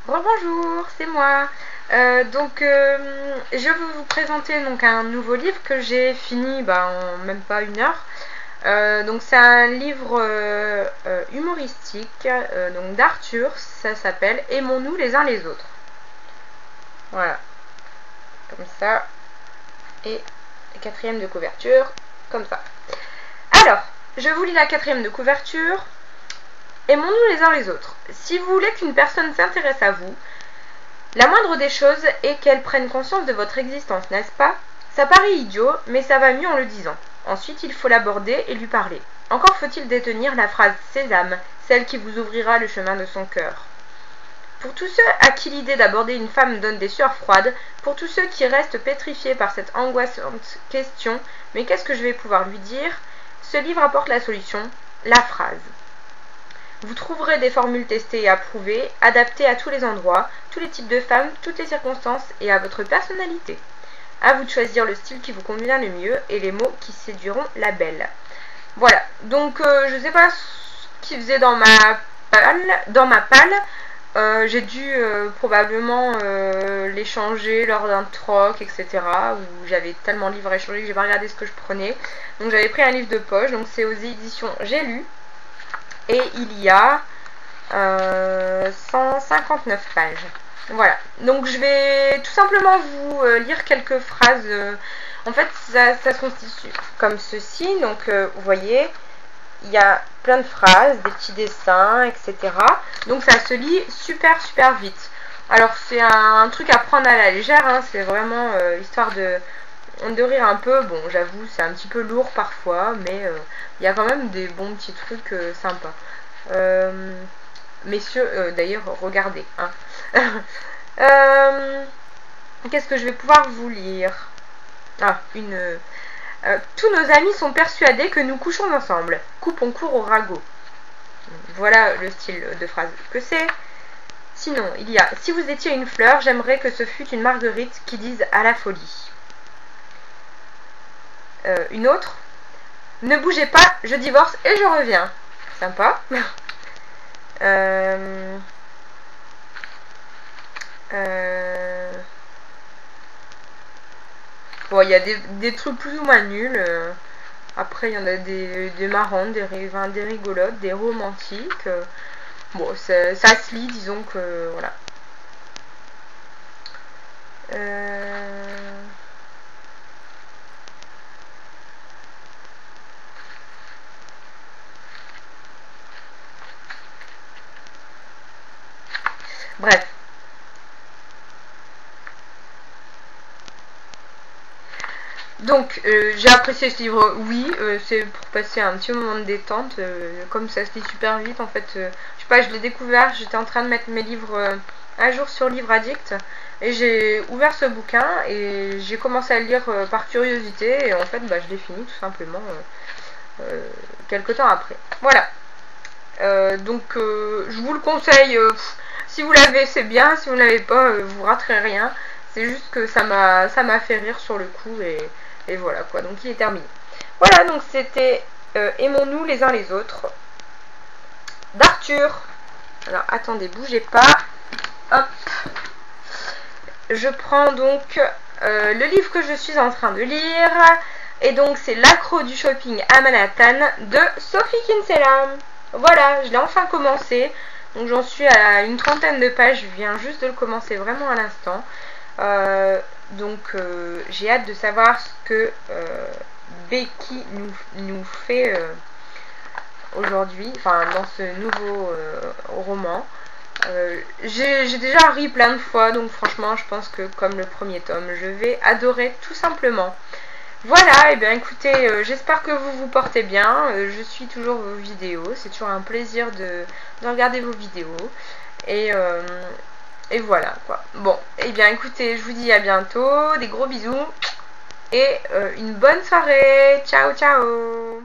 Rebonjour, c'est moi. Je vais vous présenter donc un nouveau livre que j'ai fini en même pas une heure. C'est un livre humoristique donc d'Arthur. Ça s'appelle Aimons-nous les uns les autres. Voilà, comme ça. Et la quatrième de couverture, comme ça. Alors, je vous lis la quatrième de couverture. Aimons-nous les uns les autres. Si vous voulez qu'une personne s'intéresse à vous, la moindre des choses est qu'elle prenne conscience de votre existence, n'est-ce pas? Ça paraît idiot, mais ça va mieux en le disant. Ensuite, il faut l'aborder et lui parler. Encore faut-il détenir la phrase sésame, celle qui vous ouvrira le chemin de son cœur. Pour tous ceux à qui l'idée d'aborder une femme donne des sueurs froides, pour tous ceux qui restent pétrifiés par cette angoissante question « Mais qu'est-ce que je vais pouvoir lui dire ?», ce livre apporte la solution, la phrase. Vous trouverez des formules testées et approuvées, adaptées à tous les endroits, tous les types de femmes, toutes les circonstances et à votre personnalité. À vous de choisir le style qui vous convient le mieux et les mots qui séduiront la belle. Voilà, donc je sais pas ce qu'il faisait dans ma palle. J'ai dû probablement les changer lors d'un troc, etc. Où j'avais tellement de livres à échanger que j'ai pas regardé ce que je prenais. Donc j'avais pris un livre de poche, donc c'est aux éditions J'ai lu. Et il y a 159 pages. Voilà. Donc je vais tout simplement vous lire quelques phrases. En fait, ça se constitue comme ceci. Donc vous voyez, il y a plein de phrases, des petits dessins, etc. Donc ça se lit super vite. Alors c'est un truc à prendre à la légère. Hein. C'est vraiment histoire de rire un peu. Bon, j'avoue, c'est un petit peu lourd parfois, mais il y a quand même des bons petits trucs sympas. Messieurs, d'ailleurs, regardez. Hein. Qu'est-ce que je vais pouvoir vous lire? Tous nos amis sont persuadés que nous couchons ensemble. Coupons court au ragot. Voilà le style de phrase que c'est. Sinon, il y a « Si vous étiez une fleur, j'aimerais que ce fût une marguerite qui dise à la folie. » Une autre. « Ne bougez pas, je divorce et je reviens. » Sympa. Bon, il y a des trucs plus ou moins nuls. Après, il y en a des marrantes, des rigolotes, des romantiques. Bon, ça se lit, disons que voilà. Bref. Donc, j'ai apprécié ce livre, oui, c'est pour passer un petit moment de détente, comme ça se lit super vite, en fait, je sais pas, je l'ai découvert, j'étais en train de mettre mes livres à jour sur Livre Addict, et j'ai ouvert ce bouquin, et j'ai commencé à le lire par curiosité, et en fait, je l'ai fini tout simplement quelques temps après. Voilà. Je vous le conseille, si vous l'avez, c'est bien, si vous ne l'avez pas, vous raterez rien. C'est juste que ça m'a fait rire sur le coup et voilà quoi, donc il est terminé. Voilà, donc c'était Aimons-nous les uns les autres d'Arthur. Alors attendez, bougez pas. Hop. Je prends donc le livre que je suis en train de lire. Et donc c'est L'accro du shopping à Manhattan de Sophie Kinsella. Voilà, je l'ai enfin commencé. Donc j'en suis à une trentaine de pages, je viens juste de le commencer vraiment à l'instant. J'ai hâte de savoir ce que Becky nous fait aujourd'hui, enfin dans ce nouveau roman. J'ai déjà ri plein de fois, donc franchement je pense que comme le premier tome, je vais adorer tout simplement. Voilà, et bien écoutez, j'espère que vous vous portez bien, je suis toujours vos vidéos, c'est toujours un plaisir de regarder vos vidéos, et voilà quoi. Bon, et bien écoutez, je vous dis à bientôt, des gros bisous, et une bonne soirée, ciao ciao.